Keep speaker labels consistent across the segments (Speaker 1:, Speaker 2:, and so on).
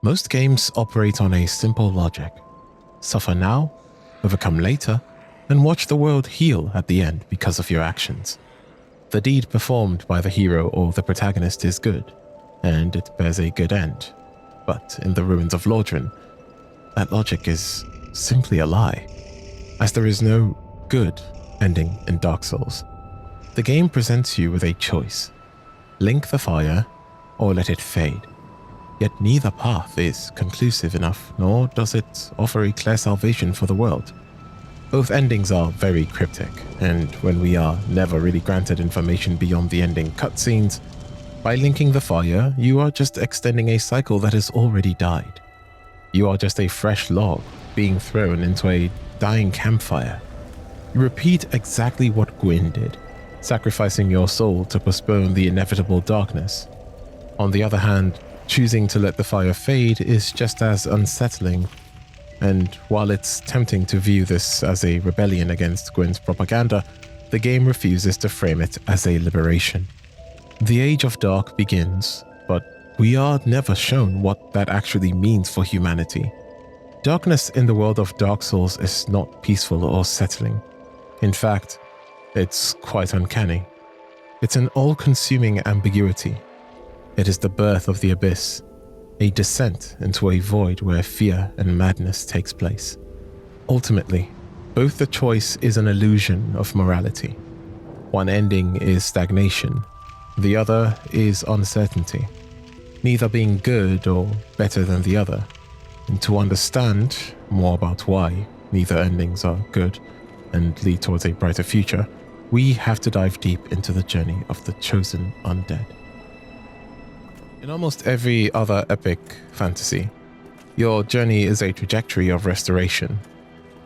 Speaker 1: Most games operate on a simple logic. Suffer now, overcome later, and watch the world heal at the end because of your actions. The deed performed by the hero or the protagonist is good, and it bears a good end. But in the ruins of Lordran, that logic is simply a lie, as there is no good ending in Dark Souls. The game presents you with a choice: link the fire or let it fade. Yet neither path is conclusive enough, nor does it offer a clear salvation for the world. Both endings are very cryptic, and when we are never really granted information beyond the ending cutscenes, by linking the fire, you are just extending a cycle that has already died. You are just a fresh log being thrown into a dying campfire. You repeat exactly what Gwyn did, sacrificing your soul to postpone the inevitable darkness. On the other hand, choosing to let the fire fade is just as unsettling, and while it's tempting to view this as a rebellion against Gwyn's propaganda, the game refuses to frame it as a liberation. The Age of Dark begins, but we are never shown what that actually means for humanity. Darkness in the world of Dark Souls is not peaceful or settling. In fact, it's quite uncanny. It's an all-consuming ambiguity. It is the birth of the abyss, a descent into a void where fear and madness takes place. Ultimately, both the choice is an illusion of morality. One ending is stagnation, the other is uncertainty, neither being good or better than the other. And to understand more about why neither endings are good and lead towards a brighter future, we have to dive deep into the journey of the chosen undead. In almost every other epic fantasy, your journey is a trajectory of restoration.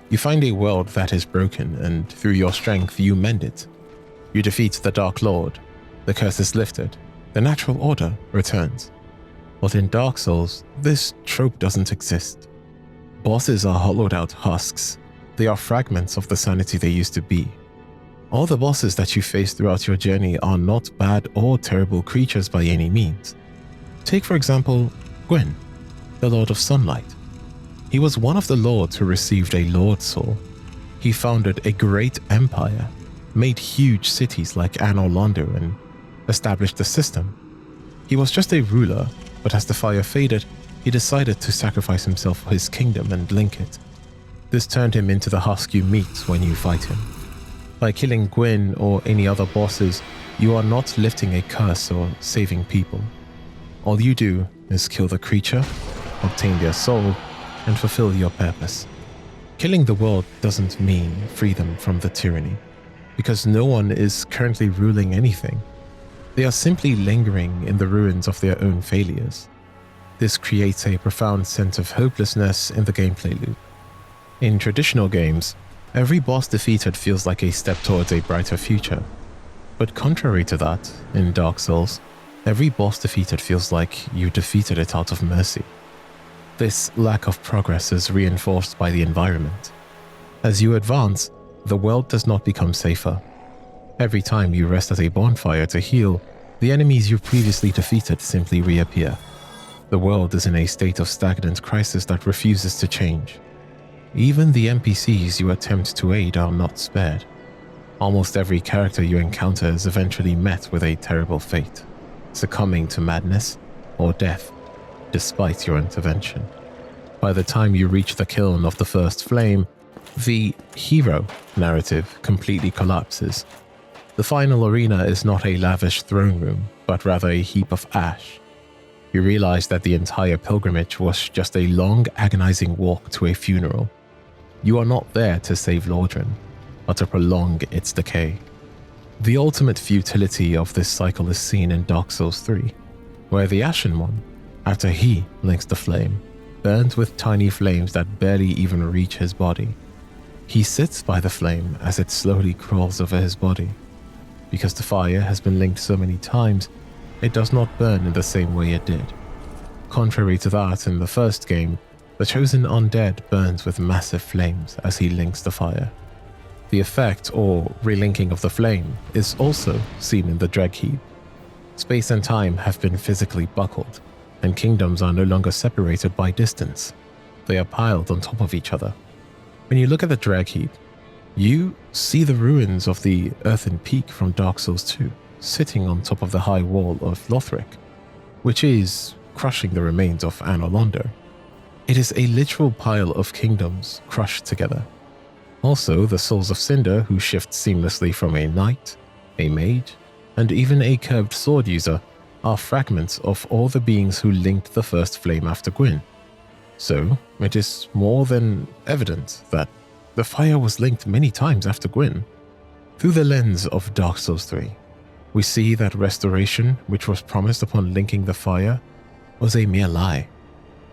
Speaker 1: You find a world that is broken, and through your strength you mend it. You defeat the Dark Lord, the curse is lifted, the natural order returns. But in Dark Souls, this trope doesn't exist. Bosses are hollowed out husks. They are fragments of the sanity they used to be. All the bosses that you face throughout your journey are not bad or terrible creatures by any means. Take, for example, Gwyn, the Lord of Sunlight. He was one of the lords who received a Lord Soul. He founded a great empire, made huge cities like Anor Londo, and established a system. He was just a ruler, but as the fire faded, he decided to sacrifice himself for his kingdom and link it. This turned him into the husk you meet when you fight him. By killing Gwyn or any other bosses, you are not lifting a curse or saving people. All you do is kill the creature, obtain their soul, and fulfill your purpose. Killing the world doesn't mean free them from the tyranny, because no one is currently ruling anything. They are simply lingering in the ruins of their own failures. This creates a profound sense of hopelessness in the gameplay loop. In traditional games, every boss defeated feels like a step towards a brighter future. But contrary to that, in Dark Souls, every boss defeated feels like you defeated it out of mercy. This lack of progress is reinforced by the environment. As you advance, the world does not become safer. Every time you rest at a bonfire to heal, the enemies you previously defeated simply reappear. The world is in a state of stagnant crisis that refuses to change. Even the NPCs you attempt to aid are not spared. Almost every character you encounter is eventually met with a terrible fate, succumbing to madness or death, despite your intervention. By the time you reach the kiln of the first flame, the hero narrative completely collapses. The final arena is not a lavish throne room, but rather a heap of ash. You realize that the entire pilgrimage was just a long, agonizing walk to a funeral. You are not there to save Lordran, but to prolong its decay. The ultimate futility of this cycle is seen in Dark Souls 3, where the Ashen One, after he links the flame, burns with tiny flames that barely even reach his body. He sits by the flame as it slowly crawls over his body. Because the fire has been linked so many times, it does not burn in the same way it did. Contrary to that, in the first game, the chosen undead burns with massive flames as he links the fire. The effect, or relinking of the flame, is also seen in the Dreg Heap. Space and time have been physically buckled, and kingdoms are no longer separated by distance. They are piled on top of each other. When you look at the drag heap, you see the ruins of the earthen peak from Dark Souls 2 sitting on top of the high wall of Lothric, which is crushing the remains of Anor Londo. It is a literal pile of kingdoms crushed together. Also, the souls of Cinder, who shift seamlessly from a knight, a mage, and even a curved sword user, are fragments of all the beings who linked the first flame after Gwyn. So, it is more than evident that the fire was linked many times after Gwyn. Through the lens of Dark Souls 3, we see that restoration, which was promised upon linking the fire, was a mere lie.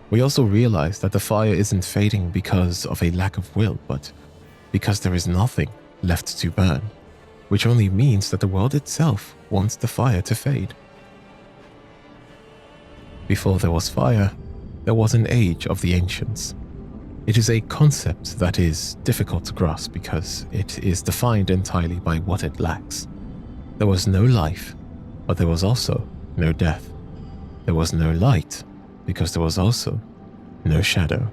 Speaker 1: We also realize that the fire isn't fading because of a lack of will, but because there is nothing left to burn, which only means that the world itself wants the fire to fade. Before there was fire, there was an age of the ancients. It is a concept that is difficult to grasp because it is defined entirely by what it lacks. There was no life, but there was also no death. There was no light, because there was also no shadow.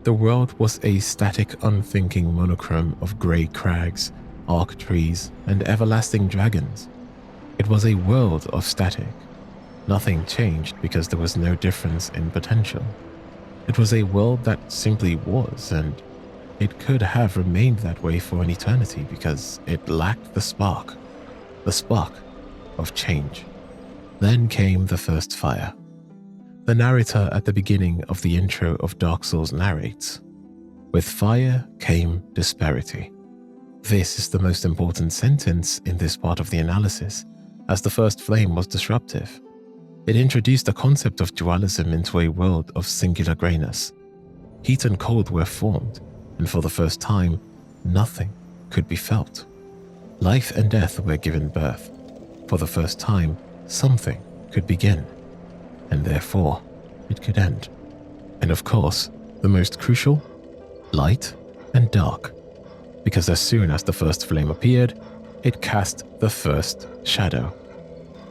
Speaker 1: The world was a static, unthinking monochrome of grey crags, arc trees, and everlasting dragons. It was a world of static. Nothing changed because there was no difference in potential. It was a world that simply was, and it could have remained that way for an eternity because it lacked the spark of change. Then came the first fire. The narrator at the beginning of the intro of Dark Souls narrates, "With fire came disparity." This is the most important sentence in this part of the analysis, as the first flame was disruptive. It introduced the concept of dualism into a world of singular greyness. Heat and cold were formed, and for the first time, nothing could be felt. Life and death were given birth. For the first time, something could begin, and therefore it could end. And of course, the most crucial, light and dark, because as soon as the first flame appeared, it cast the first shadow.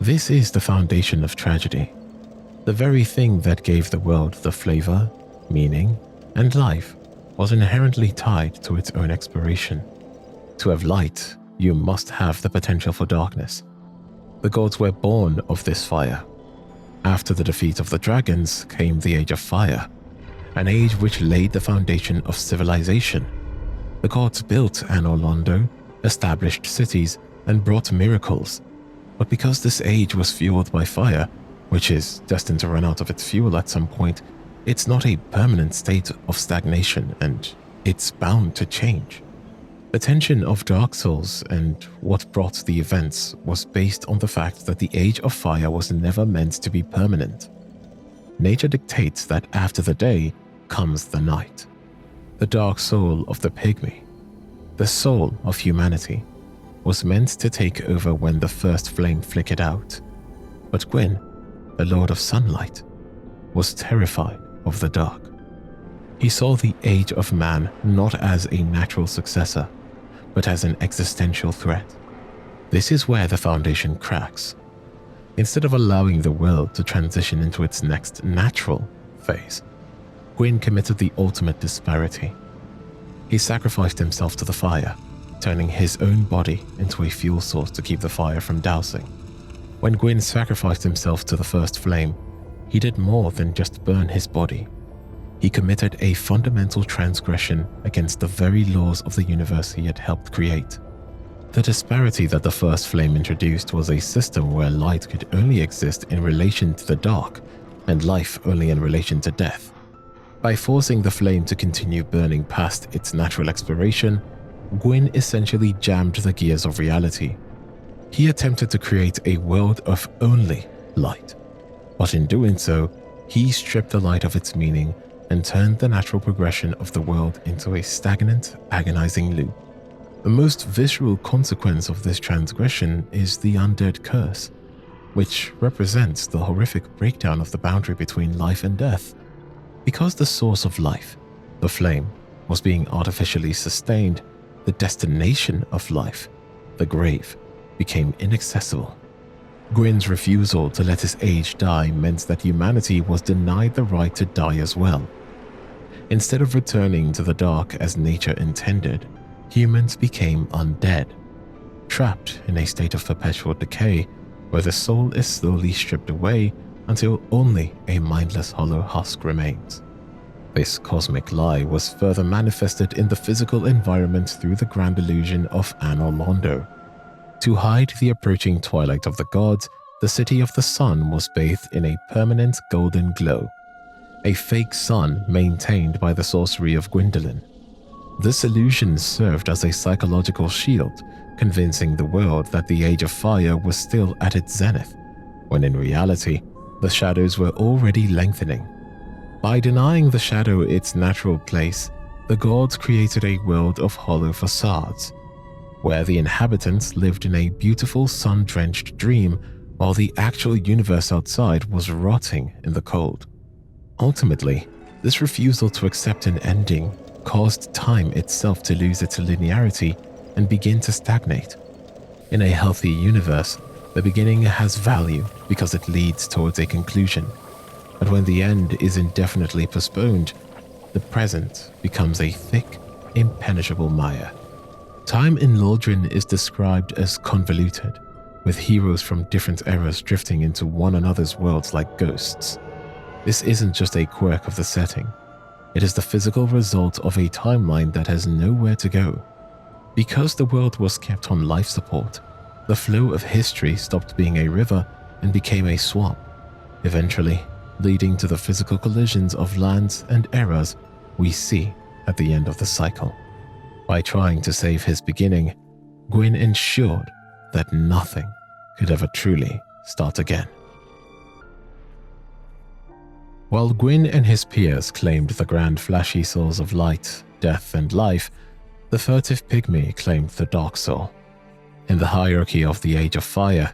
Speaker 1: This is the foundation of tragedy, the very thing that gave the world the flavor, meaning, and life was inherently tied to its own expiration. To have light, you must have the potential for darkness. The gods were born of this fire. After the defeat of the dragons came the Age of Fire, an age which laid the foundation of civilization. The gods built Anor Londo, established cities, and brought miracles. But because this age was fueled by fire, which is destined to run out of its fuel at some point, it's not a permanent state of stagnation, and it's bound to change. The tension of Dark Souls and what brought the events was based on the fact that the Age of Fire was never meant to be permanent. Nature dictates that after the day comes the night. The dark soul of the pygmy, the soul of humanity, was meant to take over when the first flame flickered out. But Gwyn, the Lord of Sunlight, was terrified of the dark. He saw the Age of Man not as a natural successor, but as an existential threat. This is where the foundation cracks. Instead of allowing the world to transition into its next natural phase, Gwyn committed the ultimate disparity. He sacrificed himself to the fire, turning his own body into a fuel source to keep the fire from dousing. When Gwyn sacrificed himself to the first flame, he did more than just burn his body. He committed a fundamental transgression against the very laws of the universe he had helped create. The disparity that the first flame introduced was a system where light could only exist in relation to the dark, and life only in relation to death. By forcing the flame to continue burning past its natural expiration, Gwyn essentially jammed the gears of reality. He attempted to create a world of only light, but in doing so, he stripped the light of its meaning and turned the natural progression of the world into a stagnant, agonizing loop. The most visceral consequence of this transgression is the undead curse, which represents the horrific breakdown of the boundary between life and death. Because the source of life, the flame, was being artificially sustained, the destination of life, the grave, became inaccessible. Gwyn's refusal to let his age die meant that humanity was denied the right to die as well. Instead of returning to the dark as nature intended, humans became undead, trapped in a state of perpetual decay where the soul is slowly stripped away until only a mindless hollow husk remains. This cosmic lie was further manifested in the physical environment through the grand illusion of Anor Londo. To hide the approaching twilight of the gods, the city of the sun was bathed in a permanent golden glow, a fake sun maintained by the sorcery of Gwendolyn. This illusion served as a psychological shield, convincing the world that the Age of Fire was still at its zenith, when in reality, the shadows were already lengthening. By denying the shadow its natural place, the gods created a world of hollow facades, where the inhabitants lived in a beautiful sun-drenched dream while the actual universe outside was rotting in the cold. Ultimately, this refusal to accept an ending caused time itself to lose its linearity and begin to stagnate. In a healthy universe, the beginning has value because it leads towards a conclusion, but when the end is indefinitely postponed, the present becomes a thick, impenetrable mire. Time in Lordran is described as convoluted, with heroes from different eras drifting into one another's worlds like ghosts. This isn't just a quirk of the setting. It is the physical result of a timeline that has nowhere to go. Because the world was kept on life support, the flow of history stopped being a river and became a swamp, eventually leading to the physical collisions of lands and eras we see at the end of the cycle. By trying to save his beginning, Gwyn ensured that nothing could ever truly start again. While Gwyn and his peers claimed the grand flashy souls of light, death, and life, the furtive pygmy claimed the dark soul. In the hierarchy of the Age of Fire,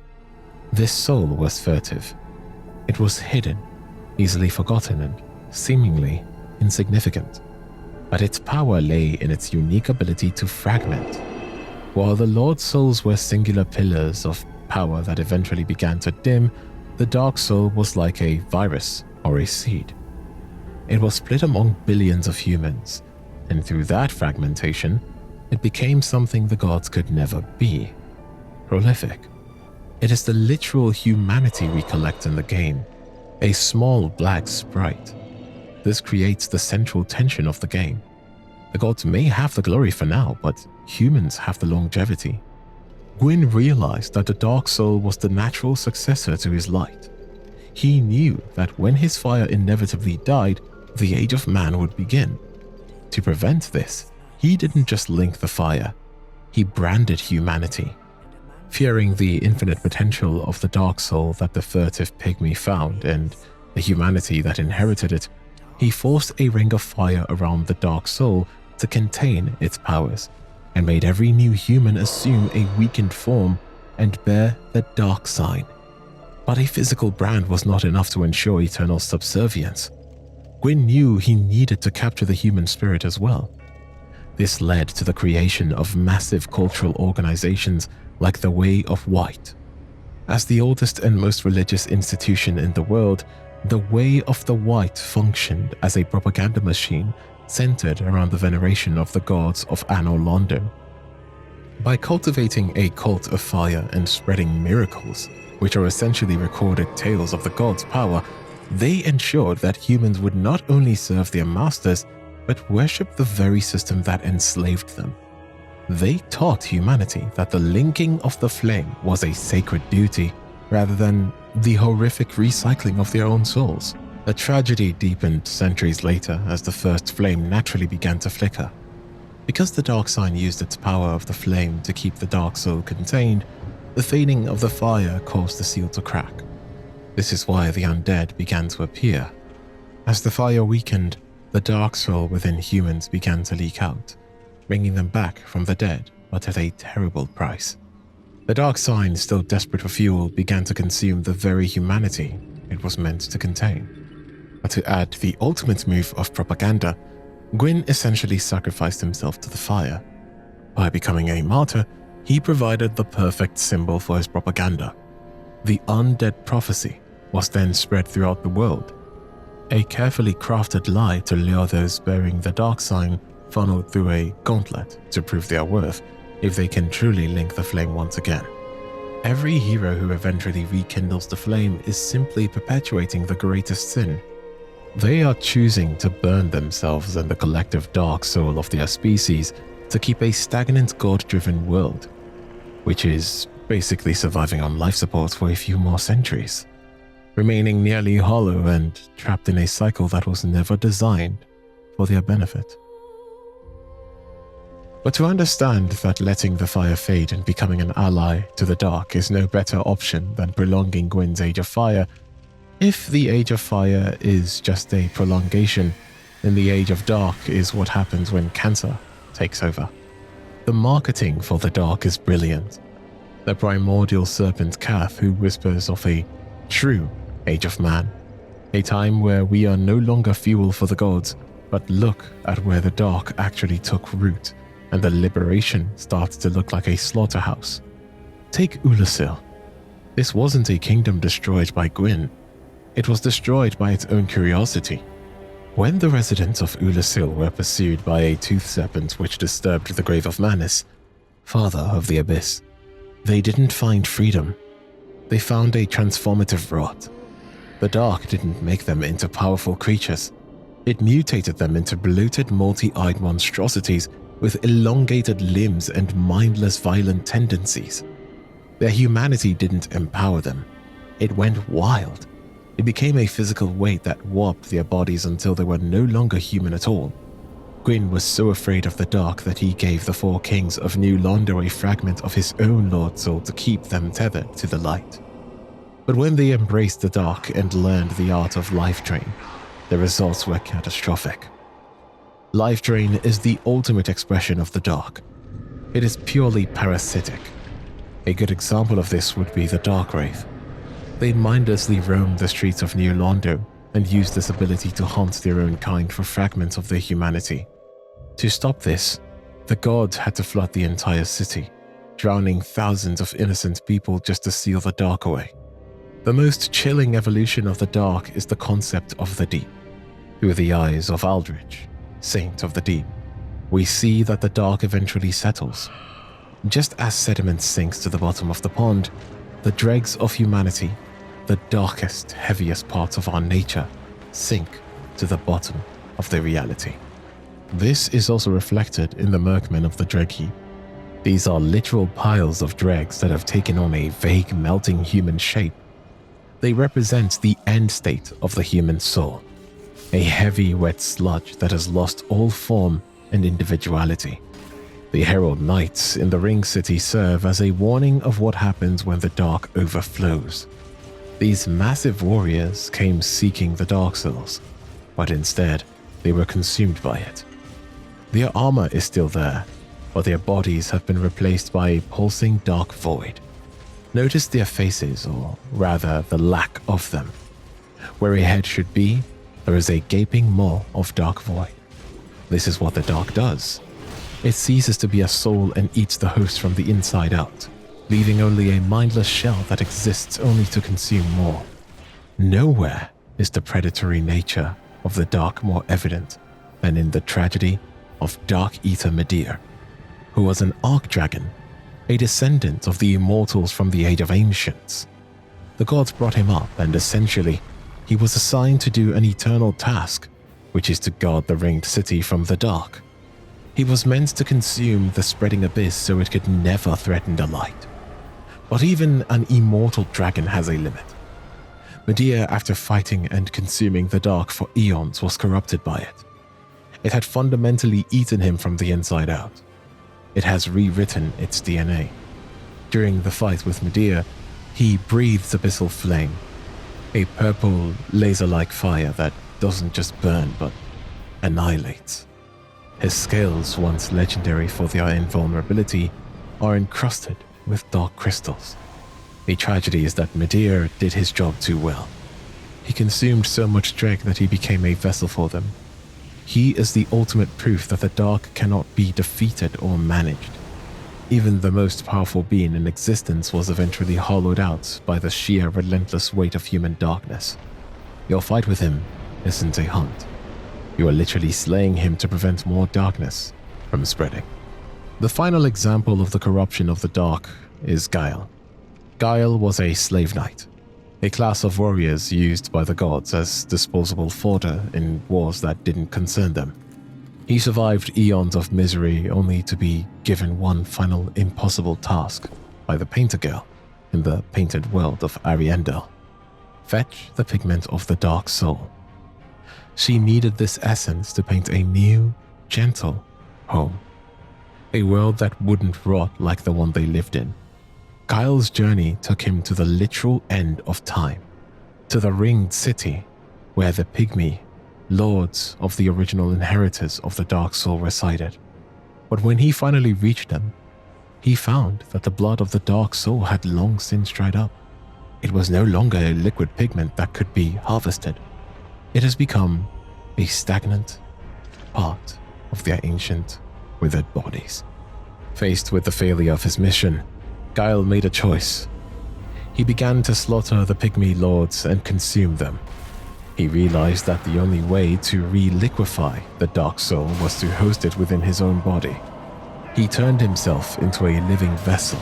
Speaker 1: this soul was furtive. It was hidden, easily forgotten, and seemingly insignificant. But its power lay in its unique ability to fragment. While the Lord Souls were singular pillars of power that eventually began to dim, the Dark Soul was like a virus or a seed. It was split among billions of humans, and through that fragmentation, it became something the gods could never be: prolific. It is the literal humanity we collect in the game, a small black sprite. This creates the central tension of the game. The gods may have the glory for now, but humans have the longevity. Gwyn realized that the Dark Soul was the natural successor to his light. He knew that when his fire inevitably died, the Age of Man would begin. To prevent this, he didn't just link the fire, he branded humanity. Fearing the infinite potential of the Dark Soul that the furtive pygmy found and the humanity that inherited it, he forced a ring of fire around the Dark Soul to contain its powers, and made every new human assume a weakened form and bear the dark sign. But a physical brand was not enough to ensure eternal subservience. Gwyn knew he needed to capture the human spirit as well. This led to the creation of massive cultural organizations like the Way of White. As the oldest and most religious institution in the world, the Way of the White functioned as a propaganda machine centered around the veneration of the gods of Anor Londo. By cultivating a cult of fire and spreading miracles, which are essentially recorded tales of the gods' power, they ensured that humans would not only serve their masters, but worship the very system that enslaved them. They taught humanity that the linking of the flame was a sacred duty, rather than the horrific recycling of their own souls. The tragedy deepened centuries later as the first flame naturally began to flicker. Because the dark sign used its power of the flame to keep the dark soul contained, the fading of the fire caused the seal to crack. This is why the undead began to appear. As the fire weakened, the dark soul within humans began to leak out, bringing them back from the dead, but at a terrible price. The dark sign, still desperate for fuel, began to consume the very humanity it was meant to contain. But to add to the ultimate move of propaganda, Gwyn essentially sacrificed himself to the fire. By becoming a martyr, he provided the perfect symbol for his propaganda. The undead prophecy was then spread throughout the world, a carefully crafted lie to lure those bearing the dark sign funneled through a gauntlet to prove their worth if they can truly link the flame once again. Every hero who eventually rekindles the flame is simply perpetuating the greatest sin. They are choosing to burn themselves and the collective dark soul of their species to keep a stagnant god-driven world, which is basically surviving on life support for a few more centuries, remaining nearly hollow and trapped in a cycle that was never designed for their benefit. But to understand that letting the fire fade and becoming an ally to the dark is no better option than prolonging Gwyn's Age of Fire, if the Age of Fire is just a prolongation, then the Age of Dark is what happens when cancer takes over. The marketing for the dark is brilliant. The primordial serpent Kath, who whispers of a true Age of Man, a time where we are no longer fuel for the gods, but look at where the dark actually took root, and the liberation starts to look like a slaughterhouse. Take Ulasil. This wasn't a kingdom destroyed by Gwyn. It was destroyed by its own curiosity. When the residents of Ulasil were pursued by a tooth serpent which disturbed the grave of Manus, father of the abyss, they didn't find freedom. They found a transformative rot. The dark didn't make them into powerful creatures. It mutated them into bloated, multi-eyed monstrosities with elongated limbs and mindless, violent tendencies. Their humanity didn't empower them. It went wild. It became a physical weight that warped their bodies until they were no longer human at all. Gwyn was so afraid of the dark that he gave the four kings of New Londo a fragment of his own Lord Soul to keep them tethered to the light. But when they embraced the dark and learned the art of life drain, the results were catastrophic. Life drain is the ultimate expression of the dark. It is purely parasitic. A good example of this would be the Dark Wraith. They mindlessly roam the streets of New Londo and use this ability to hunt their own kind for fragments of their humanity. To stop this, the gods had to flood the entire city, drowning thousands of innocent people just to seal the dark away. The most chilling evolution of the dark is the concept of the deep. Through the eyes of Aldrich, Saint of the Deep, we see that the dark eventually settles. Just as sediment sinks to the bottom of the pond, the dregs of humanity, the darkest, heaviest parts of our nature, sink to the bottom of the reality. This is also reflected in the Merkmen of the Dreg Heap. These are literal piles of dregs that have taken on a vague, melting human shape. They represent the end state of the human soul, a heavy, wet sludge that has lost all form and individuality. The Herald Knights in the Ring City serve as a warning of what happens when the dark overflows. These massive warriors came seeking the Dark Souls, but instead they were consumed by it. Their armor is still there, but their bodies have been replaced by a pulsing dark void. Notice their faces, or rather the lack of them. Where a head should be, there is a gaping maw of dark void. This is what the dark does. It ceases to be a soul and eats the host from the inside out, leaving only a mindless shell that exists only to consume more. Nowhere is the predatory nature of the dark more evident than in the tragedy of Dark Eater Vendyr, who was an archdragon, a descendant of the immortals from the Age of Ancients. The gods brought him up, and essentially, he was assigned to do an eternal task, which is to guard the ringed city from the dark. He was meant to consume the spreading abyss so it could never threaten the light. But even an immortal dragon has a limit. Vendyr, after fighting and consuming the dark for eons, was corrupted by it. It had fundamentally eaten him from the inside out. It has rewritten its DNA. During the fight with Vendyr, he breathes abyssal flame, a purple, laser-like fire that doesn't just burn but annihilates. His scales, once legendary for their invulnerability, are encrusted with dark crystals. A tragedy is that Vendyr did his job too well. He consumed so much dreg that he became a vessel for them. He is the ultimate proof that the dark cannot be defeated or managed. Even the most powerful being in existence was eventually hollowed out by the sheer relentless weight of human darkness. Your fight with him isn't a hunt. You are literally slaying him to prevent more darkness from spreading. The final example of the corruption of the dark is Guile. Guile was a slave knight, a class of warriors used by the gods as disposable fodder in wars that didn't concern them. He survived eons of misery only to be given one final impossible task by the Painter Girl in the painted world of Ariandel. Fetch the pigment of the dark soul. She needed this essence to paint a new, gentle home. A world that wouldn't rot like the one they lived in. Guile's journey took him to the literal end of time, to the ringed city where the pygmy lords of the original inheritors of the dark soul resided. But when he finally reached them, he found that the blood of the dark soul had long since dried up. It was no longer a liquid pigment that could be harvested. It has become a stagnant part of their ancient, withered bodies. Faced with the failure of his mission, Guile made a choice. He began to slaughter the pygmy lords and consume them. He realized that the only way to re-liquefy the dark soul was to host it within his own body. He turned himself into a living vessel,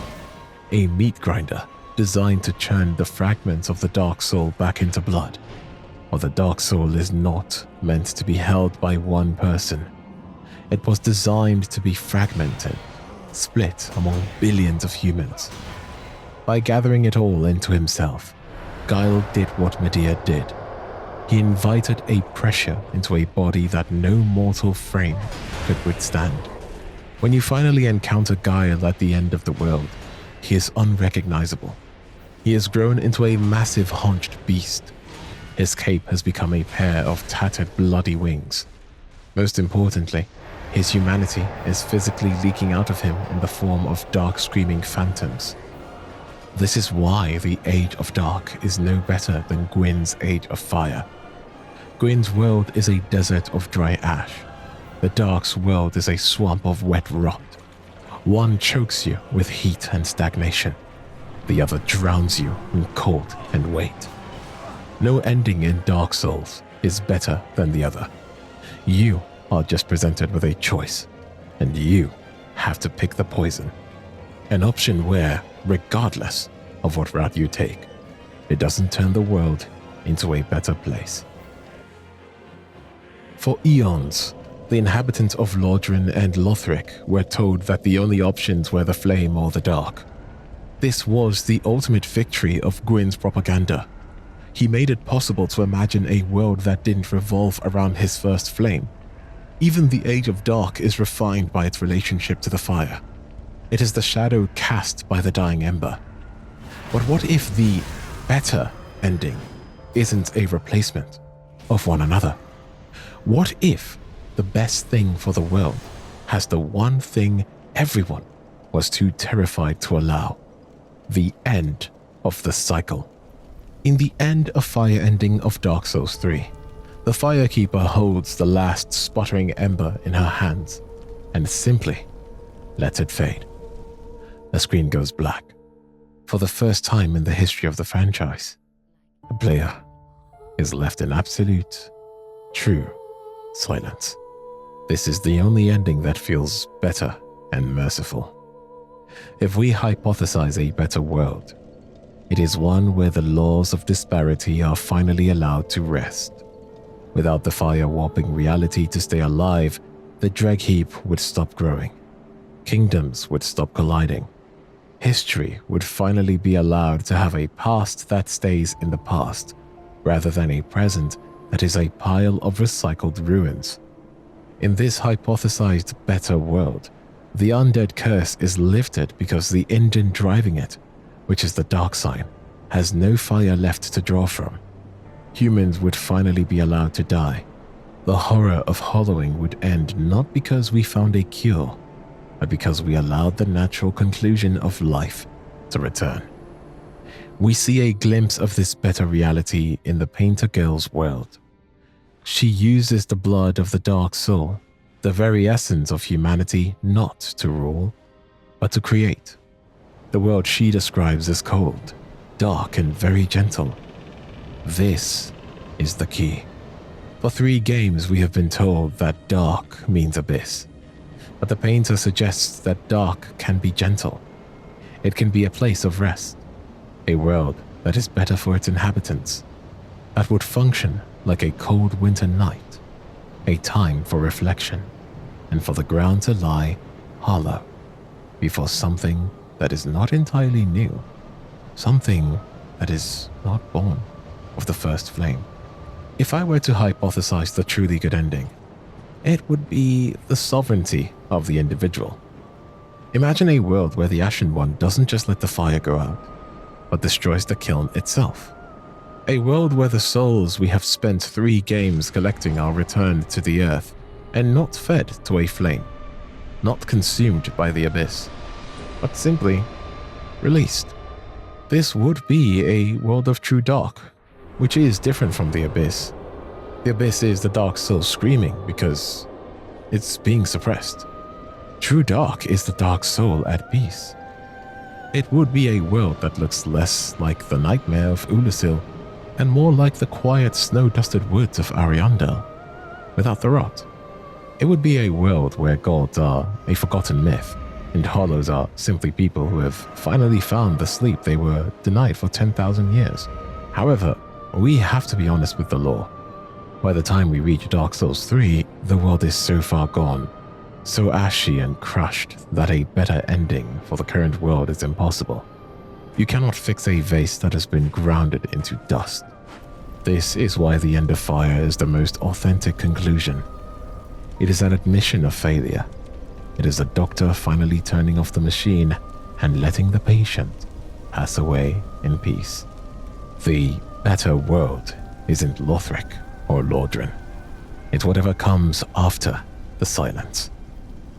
Speaker 1: a meat grinder designed to churn the fragments of the dark soul back into blood. But the dark soul is not meant to be held by one person. It was designed to be fragmented, split among billions of humans. By gathering it all into himself, Guile did what Vendyr did. He invited a pressure into a body that no mortal frame could withstand. When you finally encounter Guile at the end of the world, he is unrecognizable. He has grown into a massive haunched beast. His cape has become a pair of tattered bloody wings. Most importantly, his humanity is physically leaking out of him in the form of dark screaming phantoms. This is why the Age of Dark is no better than Gwyn's Age of Fire. Gwyn's world is a desert of dry ash. The Dark's world is a swamp of wet rot. One chokes you with heat and stagnation. The other drowns you in cold and weight. No ending in Dark Souls is better than the other. You are just presented with a choice, and you have to pick the poison. An option where, regardless of what route you take, it doesn't turn the world into a better place. For eons, the inhabitants of Lordran and Lothric were told that the only options were the flame or the dark. This was the ultimate victory of Gwyn's propaganda. He made it possible to imagine a world that didn't revolve around his first flame. Even the Age of Dark is refined by its relationship to the fire. It is the shadow cast by the dying ember. But what if the better ending isn't a replacement of one another? What if the best thing for the world has the one thing everyone was too terrified to allow? The end of the cycle. In the end of fire ending of Dark Souls 3, the Firekeeper holds the last sputtering ember in her hands and simply lets it fade. The screen goes black. For the first time in the history of the franchise, the player is left in absolute, true silence. This is the only ending that feels better and merciful. If we hypothesize a better world, it is one where the laws of disparity are finally allowed to rest. Without the fire-warping reality to stay alive, the dreg heap would stop growing. Kingdoms would stop colliding. History would finally be allowed to have a past that stays in the past, rather than a present that is a pile of recycled ruins. In this hypothesized better world, the undead curse is lifted because the engine driving it, which is the dark sign, has no fire left to draw from. Humans would finally be allowed to die. The horror of hollowing would end not because we found a cure, but because we allowed the natural conclusion of life to return. We see a glimpse of this better reality in the Painter Girl's world. She uses the blood of the dark soul, the very essence of humanity, not to rule, but to create. The world she describes as cold, dark, and very gentle. This is the key. For 3 games we have been told that dark means abyss, but the painter suggests that dark can be gentle. It can be a place of rest, a world that is better for its inhabitants, that would function like a cold winter night, a time for reflection, and for the ground to lie hollow before something that is not entirely new, something that is not born of the first flame. If I were to hypothesize the truly good ending, it would be the sovereignty of the individual. Imagine a world where the Ashen One doesn't just let the fire go out, but destroys the kiln itself. A world where the souls we have spent 3 games collecting are returned to the earth and not fed to a flame, not consumed by the abyss, but simply released. This would be a world of true dark, which is different from the abyss. The abyss is the dark soul screaming because it's being suppressed. True dark is the dark soul at peace. It would be a world that looks less like the nightmare of Ulasil and more like the quiet snow-dusted woods of Ariandel, without the rot. It would be a world where gods are a forgotten myth, and hollows are simply people who have finally found the sleep they were denied for 10,000 years. However, we have to be honest with the lore. By the time we reach Dark Souls 3, the world is so far gone, so ashy and crushed that a better ending for the current world is impossible. You cannot fix a vase that has been grounded into dust. This is why the End of Fire is the most authentic conclusion. It is an admission of failure. It is the doctor finally turning off the machine and letting the patient pass away in peace. The better world isn't Lothric or Lordran. It's whatever comes after the silence.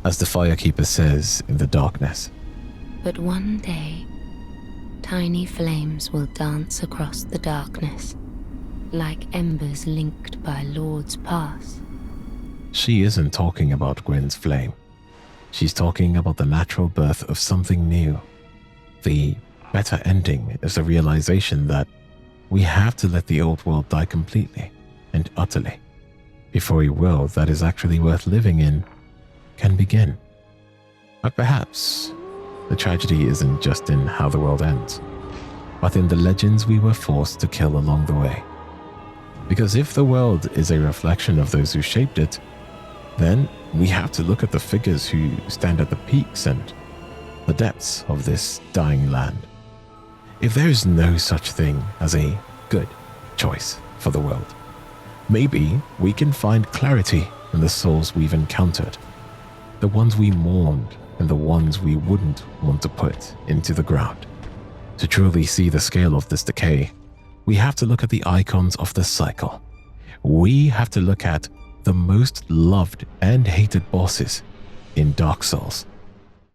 Speaker 1: As the Firekeeper says in the darkness.
Speaker 2: But one day, tiny flames will dance across the darkness, like embers linked by Lord's pass.
Speaker 1: She isn't talking about Gwyn's flame. She's talking about the natural birth of something new. The better ending is the realization that we have to let the old world die completely and utterly before a world that is actually worth living in can begin. But perhaps the tragedy isn't just in how the world ends, but in the legends we were forced to kill along the way. Because if the world is a reflection of those who shaped it, then we have to look at the figures who stand at the peaks and the depths of this dying land. If there is no such thing as a good choice for the world, maybe we can find clarity in the souls we've encountered, the ones we mourned and the ones we wouldn't want to put into the ground. To truly see the scale of this decay, we have to look at the icons of the cycle. We have to look at the most loved and hated bosses in Dark Souls.